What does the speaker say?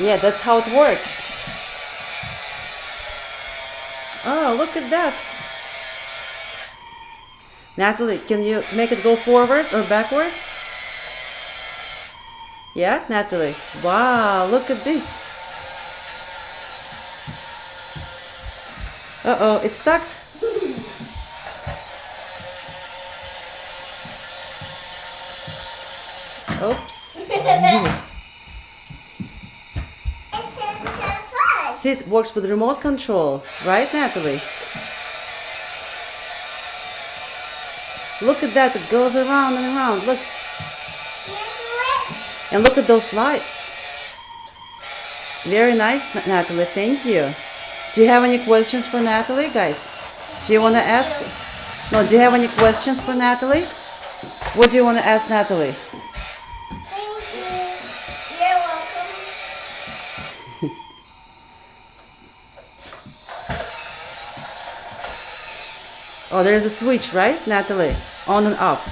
Yeah, that's how it works. Oh, look at that. Natalie, can you make it go forward or backward? Yeah, Natalie. Wow, look at this. Uh-oh, it's stuck. Oops. See, it works with remote control, right, Natalie? Look at that, it goes around and around. Look. And look at those lights. Very nice, Natalie. Thank you. Do you have any questions for Natalie, guys? Do you want to ask? No, do you have any questions for Natalie? What do you want to ask Natalie? Thank you. You're welcome. Oh, there's a switch, right, Natalie? On and off.